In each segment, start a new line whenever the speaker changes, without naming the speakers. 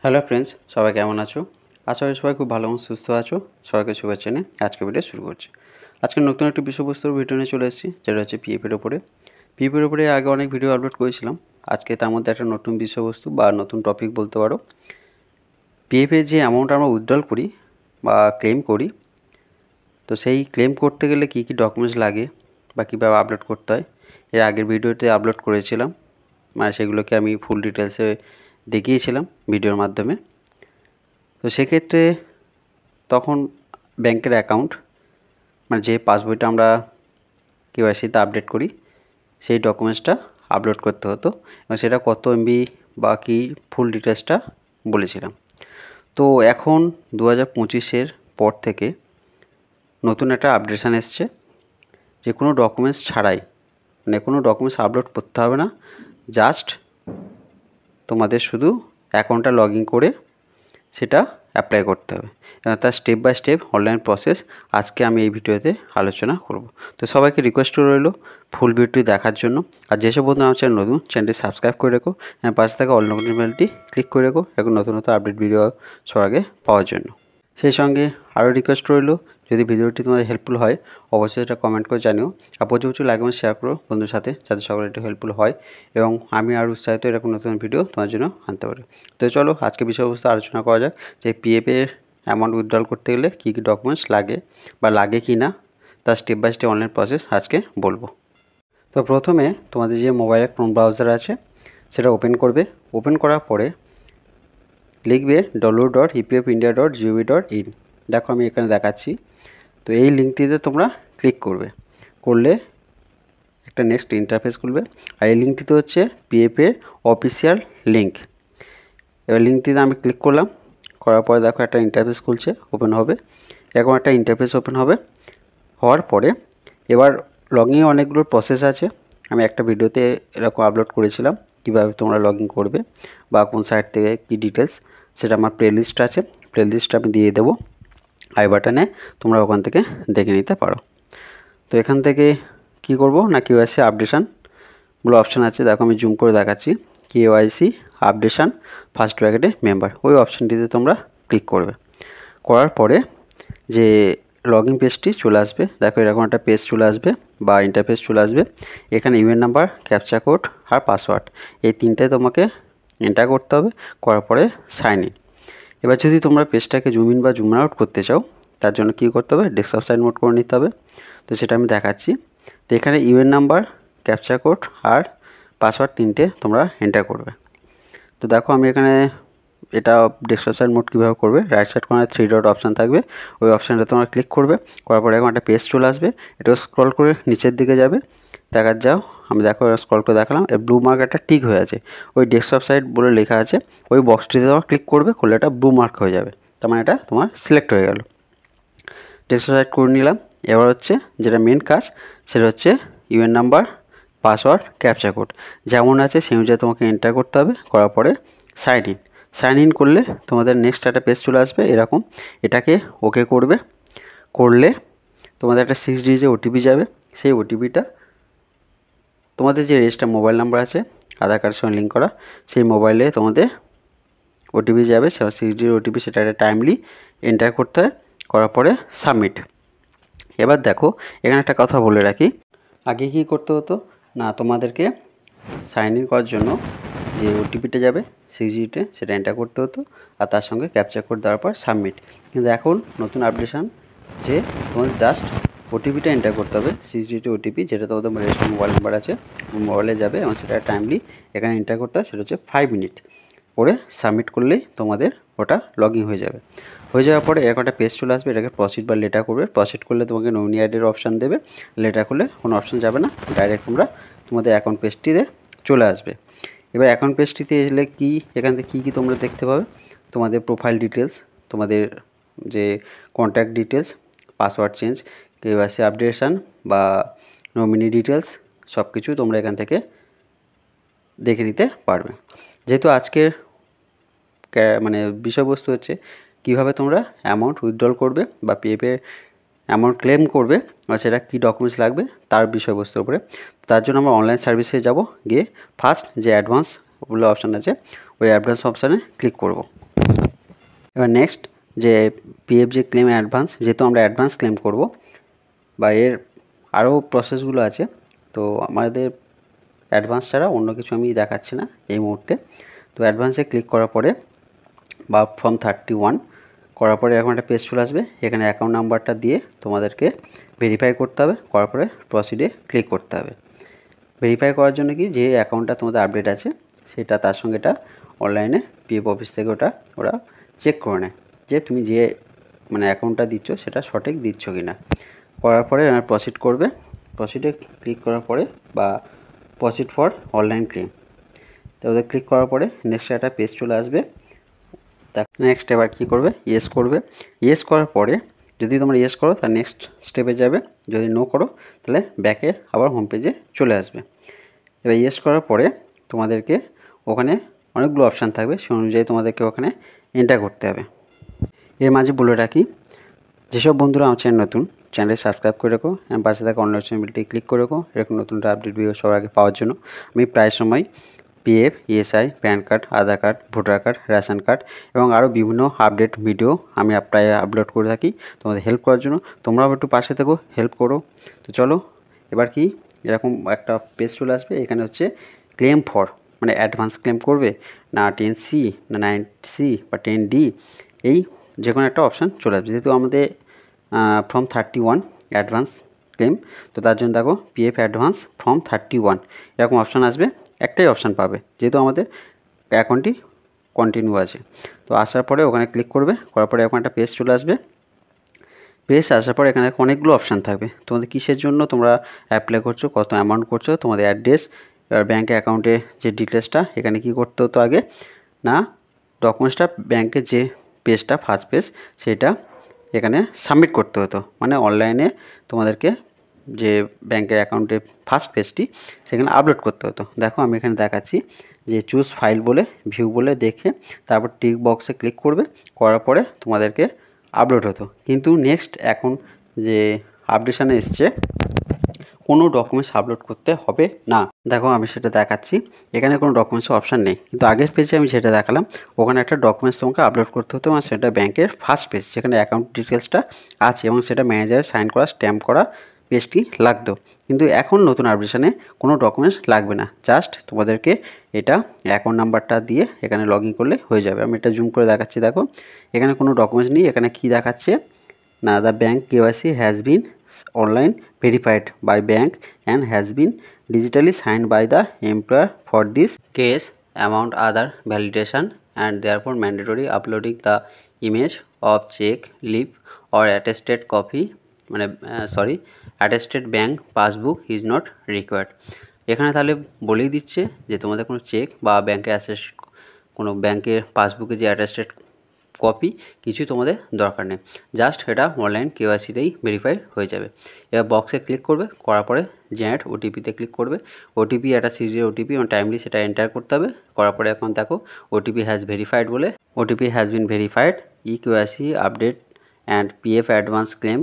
Hello friends, সবাই কেমন আছো? আশা করি সবাই খুব ভালো এবং সুস্থ আছো। সবাইকে শুভেচ্ছা জানিয়ে আজকে ভিডিও শুরু করছি। আজকে নতুন একটি বিষয়বস্তুর ভিডিও নিয়ে চলে এসেছি, যেটা হচ্ছে পিএফের ওপরে। পিএফের ওপরে আগে অনেক ভিডিও আপলোড করেছিলাম। আজকে তার মধ্যে একটা নতুন বিষয়বস্তু বা নতুন টপিক বলতে পারো। পিএফের যে অ্যামাউন্ট আমরা উইথড্রল করি বা ক্লেম করি, তো সেই ক্লেম করতে গেলে কী কী ডকুমেন্টস লাগে বা কীভাবে আপলোড করতে হয়, এর আগের ভিডিওতে আপলোড করেছিলাম। মানে সেগুলোকে আমি ফুল ডিটেলসে দেখিয়েছিলাম ভিডিওর মাধ্যমে। তো সেক্ষেত্রে তখন ব্যাংকের অ্যাকাউন্ট, মানে যে পাসবইটা আমরা কেওয়াইসিতে আপডেট করি, সেই ডকুমেন্টসটা আপলোড করতে হতো এবং সেটা কত এমবি বা কী ফুল ডিটেলসটা বলেছিলাম। তো এখন 2025-এর পর থেকে নতুন একটা আপডেশান এসছে, যে কোনো ডকুমেন্টস ছাড়াই, মানে কোনো ডকুমেন্টস আপলোড করতে হবে না, জাস্ট তোমাদের শুধু অ্যাকাউন্টটা লগ ইন করে সেটা অ্যাপ্লাই করতে হবে। তার step by step online process আজকে আমি এই ভিডিওতে আলোচনা করব। তো সবাইকে রিকোয়েস্ট রইল ফুল ভিডিওটি দেখার জন্য। আর যেসব বন্ধু আমার চ্যানেল নতুন, চ্যানেলটি সাবস্ক্রাইব করে রেখো, পাশে থাকা অল নোটিফিকেশন বেলটি ক্লিক করে রেখো এখন নতুন নতুন আপডেট ভিডিও সবার আগে পাওয়ার জন্য। সেই সঙ্গে আরও রিকোয়েস্ট রইল, যদি ভিডিওটি তোমাদের হেল্পফুল হয় অবশ্যই এটা কমেন্ট করে জানিও, আর প্রচুর প্রচুর লাইক এবং শেয়ার করো বন্ধুর সাথে, যাতে সকলে একটু হেল্পফুল হয় এবং আমি আরও উৎসাহিত এরকম নতুন ভিডিও তোমার জন্য আনতে পারি। তো চলো আজকে বিষয়বস্তু আলোচনা করা যাক, যে পিএফের অ্যামাউন্ট উইথড্রল করতে গেলে কী কী ডকুমেন্টস লাগে বা লাগে কি না, তার step by step online process আজকে বলবো। তো প্রথমে তোমাদের যে মোবাইলের ক্রোম ব্রাউজার আছে সেটা ওপেন করবে। ওপেন করার পরে লিখবে www.epfindia.gov.in। দেখো আমি এখানে দেখাচ্ছি। তো এই লিঙ্কটিতে তোমরা ক্লিক করবে, করলে একটা নেক্সট ইন্টারফেস খুলবে। আর এই লিঙ্কটিতে হচ্ছে পিএফের অফিসিয়াল লিঙ্ক। এবার লিঙ্কটিতে আমি ক্লিক করলাম, করার পরে দেখো একটা ইন্টারফেস খুলছে, ওপেন হবে। এরকম একটা ইন্টারফেস ওপেন হবে। হওয়ার পরে এবার লগইনে অনেকগুলো প্রসেস আছে। আমি একটা ভিডিওতে এরকম আপলোড করেছিলাম কীভাবে তোমরা লগ ইন করবে বা কোন সাইট থেকে কী ডিটেলস, সেটা আমার প্লেলিস্ট আছে, প্লেলিস্টটা আমি দিয়ে দেবো আই বাটনে, তোমরা ওখান থেকে দেখে নিতে পারো। তো এখান থেকে কি করব না, কেওয়াইসি আপডেশানগুলো অপশান আছে, দেখো আমি জুম করে দেখাচ্ছি। কেওয়াইসি আপডেশান ফার্স্ট ব্র্যাকেটে মেম্বার, ওই অপশানটিতে তোমরা ক্লিক করবে। করার পরে যে লগ ইন পেজটি চলে আসবে, দেখো এরকম একটা পেজ চলে আসবে বা ইন্টারফেস চলে আসবে। এখানে ইমেল নাম্বার, ক্যাপচা কোড আর পাসওয়ার্ড, এই তিনটাই তোমাকে এন্টার করতে হবে। করার পরে সাইন ইন। এবার যদি তোমরা পেজটাকে জুম ইন বা জুম আউট করতে চাও, তার জন্য কী করতে হবে, ডেস্কটপ সাইড মোড করে নিতে হবে। তো সেটা আমি দেখাচ্ছি। তো এখানে ইমেল নাম্বার, ক্যাপচা কোড আর পাসওয়ার্ড তিনটে তোমরা এন্টার করবে। তো দেখো আমি এখানে এটা ডেস্কটপ সাইড মোড কীভাবে করবে, রাইট সাইড কর্নারে 3 ডট অপশান থাকবে, ওই অপশানটা তোমরা ক্লিক করবে। করার পরে এখন একটা পেজ চলে আসবে, এটা স্ক্রল করে নিচের দিকে যাবে, দেখার যাও। আমি দেখো স্ক্রল করে দেখালাম, এই ব্লু মার্ক একটা টিক হয়ে আছে, ওই ডেস্কটপ সাইড বলে লেখা আছে, ওই বক্সটিতে তোমার ক্লিক করবে, করলে এটা ব্লু মার্ক হয়ে যাবে, তার মানে এটা তোমার সিলেক্ট হয়ে গেল। ডেস্কটপ সাইড করে নিলাম। এবার হচ্ছে যেটা মেন কাজ, সেটা হচ্ছে email number, password, captcha code যেমন আছে সেই অনুযায়ী তোমাকে এন্টার করতে হবে। করার পরে সাইন ইন। সাইন ইন করলে তোমাদের নেক্সট একটা পেজ চলে আসবে এরকম, এটাকে ওকে করবে। করলে তোমাদের একটা 6 ডিজিটের ওটিপি যাবে। সেই ওটিপিটা তোমাদের যে রেজিস্টার মোবাইল নাম্বার আছে আধার কার্ডের সঙ্গে লিঙ্ক করা, সেই মোবাইলে তোমাদের ওটিপি যাবে, 6 ডিজিটের ওটিপি, সেটা একটা টাইমলি এন্টার করতে হয়। করার পরে সাবমিট। এবার দেখো এখানে একটা কথা বলে রাখি, আগে কী করতে হতো না, তোমাদেরকে সাইন ইন করার জন্য যে ওটিপিটা যাবে 6 ডিজিটে, সেটা এন্টার করতে হতো, আর তার সঙ্গে ক্যাপচা কোড দেওয়ার পর সাবমিট। কিন্তু এখন নতুন আপডেশান, যে তোমাদের জাস্ট ওটিপিটা এন্টার করতে হবে, 6 ডিজিটের ওটিপি, যেটা তোমাদের রেজিস্টার মোবাইল নাম্বার আছে মোবাইলে যাবে এবং সেটা টাইমলি এখানে এন্টার করতে হয়, সেটা হচ্ছে 5 মিনিট করে সাবমিট করলেই তোমাদের ওটা লগ ইন হয়ে যাবে। হয়ে যাওয়ার পরে এরকম একটা পেজ চলে আসবে, এটাকে প্রসিড বা লেটার করবে। প্রসিড করলে তোমাকে নমিনি আইডির অপশান দেবে, লেটার করলে কোনো অপশান যাবে না, ডাইরেক্ট তোমরা তোমাদের অ্যাকাউন্ট পেজটিতে চলে আসবে। এবার অ্যাকাউন্ট পেজটিতে এলে কি, এখান থেকে কী তোমরা দেখতে পাবে, তোমাদের প্রোফাইল ডিটেলস, তোমাদের যে contact details, password change, KYC updation বা নমিনি ডিটেলস, সব কিছু তোমরা এখান থেকে দেখে নিতে পারবে। যেহেতু আজকের মানে বিষয়বস্তু হচ্ছে কীভাবে তোমরা অ্যামাউন্ট উইথড্রল করবে বা পিএফের অ্যামাউন্ট ক্লেম করবে বা সেটা কী ডকুমেন্টস লাগবে তার বিষয়বস্তুর উপরে, তার জন্য আমরা অনলাইন সার্ভিসে যাব, গিয়ে ফার্স্ট যে অ্যাডভান্স বলে অপশান আছে, ওই অ্যাডভান্স অপশানে ক্লিক করব। এবার নেক্সট যে পিএফ যে ক্লেম অ্যাডভান্স, যেহেতু আমরা অ্যাডভান্স ক্লেম করব বা এর আরও প্রসেসগুলো আছে, তো আমাদের অ্যাডভান্স ছাড়া অন্য কিছু আমি দেখাচ্ছি না এই মুহূর্তে। তো অ্যাডভান্সে ক্লিক করার পরে বা ফর্ম 31 করার পরে এরকম একটা পেজ চলে আসবে। এখানে অ্যাকাউন্ট নাম্বারটা দিয়ে তোমাদেরকে ভেরিফাই করতে হবে, করার পরে প্রসিডে ক্লিক করতে হবে। ভেরিফাই করার জন্য কি, যে অ্যাকাউন্টটা তোমাদের আপডেট আছে সেটা তার সঙ্গে এটা অনলাইনে পিএফ অফিস থেকে ওরা চেক করে নেয় যে তুমি যে মানে অ্যাকাউন্টটা দিচ্ছ সেটা সঠিক দিচ্ছ কি না। করার পরে প্রসিড করবে। প্রসিডে ক্লিক করার পরে বা প্রসিড ফর অনলাইন ক্লেম, তো ওদের ক্লিক করার পরে নেক্সট একটা পেজ চলে আসবে। নেক্সট এবার কী করবে, ইয়েস করবে। ইয়েস করার পরে যদি তোমরা ইয়েস করো তাহলে নেক্সট স্টেপে যাবে, যদি নো করো তাহলে ব্যাকে আবার হোম পেজে চলে আসবে। এবার ইয়েস করার পরে তোমাদেরকে ওখানে অনেকগুলো অপশান থাকবে, সেই অনুযায়ী তোমাদেরকে ওখানে এন্টার করতে হবে। এর মাঝে বলে রাখি, যেসব বন্ধুরা আমার চ্যানেল নতুন, চ্যানেলটি সাবস্ক্রাইব করে রেখো এবং পাশে থাকা অন্য চ্যানেলটি ক্লিক করে রেখো এরকম নতুন আপডেট ভিডিও সবার আগে পাওয়ার জন্য। আমি প্রায় সময় PF, ESI, PAN card, Aadhaar card, voter card, ration card এবং আরও বিভিন্ন আপডেট ভিডিও আমি প্রায় আপলোড করে থাকি তোমাদের হেল্প করার জন্য। তোমরাও একটু পাশে থেকো, হেল্প করো। তো চলো এবার কি, এরকম একটা পেজ চলে আসবে। এখানে হচ্ছে ক্লেম ফর, মানে অ্যাডভান্স ক্লেম করবে না 10C না 9C বা 10D, এই যে কোনো একটা অপশান চলে আসবে। যেহেতু আমাদের ফর্ম 31 অ্যাডভান্স ক্লেম, তো তার জন্য দেখো পিএফ অ্যাডভান্স ফর্ম 31 এরকম অপশান আসবে। একটাই অপশান পাবে যেহেতু আমাদের অ্যাকাউন্টটি কন্টিনিউ আছে। তো আসার পরে ওখানে ক্লিক করবে, করার পরে এখন একটা পেজ চলে আসবে। পেজ আসার পরে এখানে অনেকগুলো অপশান থাকবে, তোমাদের কিসের জন্য তোমরা অ্যাপ্লাই করছো, কত অ্যামাউন্ট করছো, তোমাদের অ্যাড্রেস, এবার ব্যাঙ্ক অ্যাকাউন্টে যে ডিটেলসটা এখানে কি করতে হতো আগে না, ডকুমেন্টসটা ব্যাংকের যে পেজটা ফার্স্ট পেজ সেটা এখানে সাবমিট করতে হতো, মানে অনলাইনে তোমাদেরকে যে ব্যাংকের অ্যাকাউন্টের ফার্স্ট পেজটি সেখানে আপলোড করতে হতো। দেখো আমি এখানে দেখাচ্ছি যে চুজ ফাইল বলে ভিউ বলে দেখে তারপর টিক বক্সে ক্লিক করবে, করার পরে তোমাদেরকে আপলোড হতো। কিন্তু নেক্সট এখন যে আপডেশানে এসছে কোনো ডকুমেন্টস আপলোড করতে হবে না। দেখো আমি সেটা দেখাচ্ছি, এখানে কোনো ডকুমেন্টসের অপশান নেই, কিন্তু আগের পেজে আমি যেটা দেখালাম ওখানে একটা ডকুমেন্টস তোমাকে আপলোড করতে হতো, এবং সেটা ব্যাংকের ফার্স্ট পেজ যেখানে অ্যাকাউন্ট ডিটেলসটা আছে এবং সেটা ম্যানেজারের সাইন করা স্ট্যাম্প করা পেজটি লাগতো। কিন্তু এখন নতুন আপডেশনে কোনো ডকুমেন্টস লাগবে না, জাস্ট তোমাদেরকে এটা অ্যাকাউন্ট নাম্বারটা দিয়ে এখানে লগ ইন করলে হয়ে যাবে। আমি এটা জুম করে দেখাচ্ছি, দেখো এখানে কোনো ডকুমেন্টস নেই। এখানে কি দেখাচ্ছে না, the bank KYC has been online verified by bank and has been digitally signed by the employer. For this case amount other validation and therefore mandatory uploading the image of check slip or attested copy মানে attested bank passbook is not required। এখানে তাহলে বলেই দিচ্ছে যে তোমাদের কোনো check বা ব্যাংকের অ্যাসেস কোনো ব্যাংকের পাসবুকে যে অ্যাটেস্টেড কপি কিছুই তোমাদের দরকার নেই, জাস্ট এটা অনলাইন কেওয়াইসিতেই ভেরিফাই হয়ে যাবে। এবার বক্সে ক্লিক করবে, করার পরে জেনারেট ওটিপিতে ক্লিক করবে। ওটিপি একটা সিরিয়াল ওটিপি এবং টাইমলি সেটা এন্টার করতে হবে। করার পরে এখন দেখো ওটিপি হ্যাজ ভেরিফাইড বলে, OTP has been verified, e KYC update and PF advance claim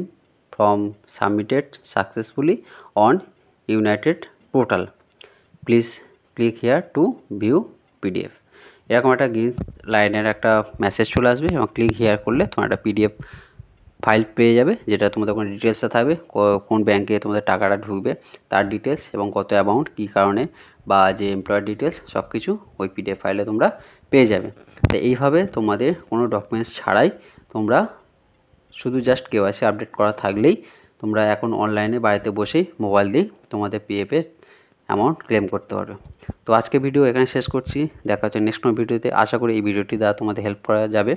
from submitted successfully on United portal, please click here two view PDF. এরকম একটা গ্রিন লাইনের একটা মেসেজ চলে আসবে এবং ক্লিক হিয়ার করলে তোমার একটা পিডিএফ ফাইল পেয়ে যাবে, যেটা তোমাদের কোনো ডিটেলসটা থাকবে, কোন ব্যাংকে তোমাদের টাকাটা ঢুকবে তার ডিটেলস এবং কত অ্যামাউন্ট কী কারণে বা যে এমপ্লয়ার ডিটেলস সব কিছু ওই পিডিএফ ফাইলে তোমরা পেয়ে যাবে। তো এইভাবে তোমাদের কোনো ডকুমেন্টস ছাড়াই তোমরা শুধু জাস্ট কেওয়াইসি আপডেট করা থাকলেই তোমরা এখন অনলাইনে বাড়িতে বসেই মোবাইল দিয়েই তোমাদের পিএফের অ্যামাউন্ট ক্লেম করতে পারবে। তো আজকে ভিডিও এখানে শেষ করছি, দেখা হচ্ছে নেক্সট কোনো ভিডিওতে। আশা করি এই ভিডিওটি দ্বারা তোমাদের হেল্প করা যাবে,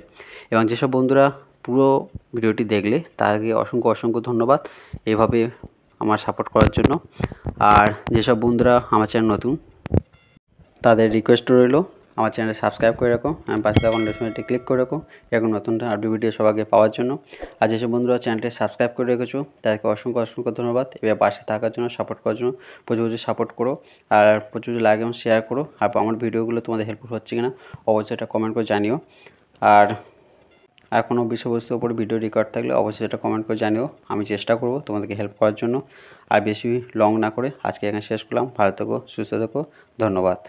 এবং যেসব বন্ধুরা পুরো ভিডিওটি দেখলে তাদেরকে অসংখ্য ধন্যবাদ এভাবে আমার সাপোর্ট করার জন্য। আর যেসব বন্ধুরা আমার চ্যানেল নতুন তাদের রিকোয়েস্ট রইল আমার চ্যানেলে সাবস্ক্রাইব করে রাখো, আমি পাশে থাকা নোটিফিকেশনটি ক্লিক করে রাখো এরকম নতুন আপডেট ভিডিও সবার আগে পাওয়ার জন্য। আর যেসব বন্ধুরা চ্যানেলটি সাবস্ক্রাইব করে রেখেছো তাদেরকে অসংখ্য ধন্যবাদ এবার পাশে থাকার জন্য, সাপোর্ট করার জন্য। প্রচুর সাপোর্ট করো আর প্রচুর লাইক এবং শেয়ার করো। আর আমার ভিডিওগুলো তোমাদের হেল্পফুল হচ্ছে কিনা অবশ্যই এটা কমেন্ট করে জানিও। আর কোনো বিষয়বস্তুর উপর ভিডিও রেকর্ড থাকলে অবশ্যই এটা কমেন্ট করে জানিও, আমি চেষ্টা করব তোমাদেরকে হেল্প করার জন্য। আর বেশি লং না করে আজকে এখানে শেষ করলাম। ভালো থেকো, সুস্থ থেকো, ধন্যবাদ।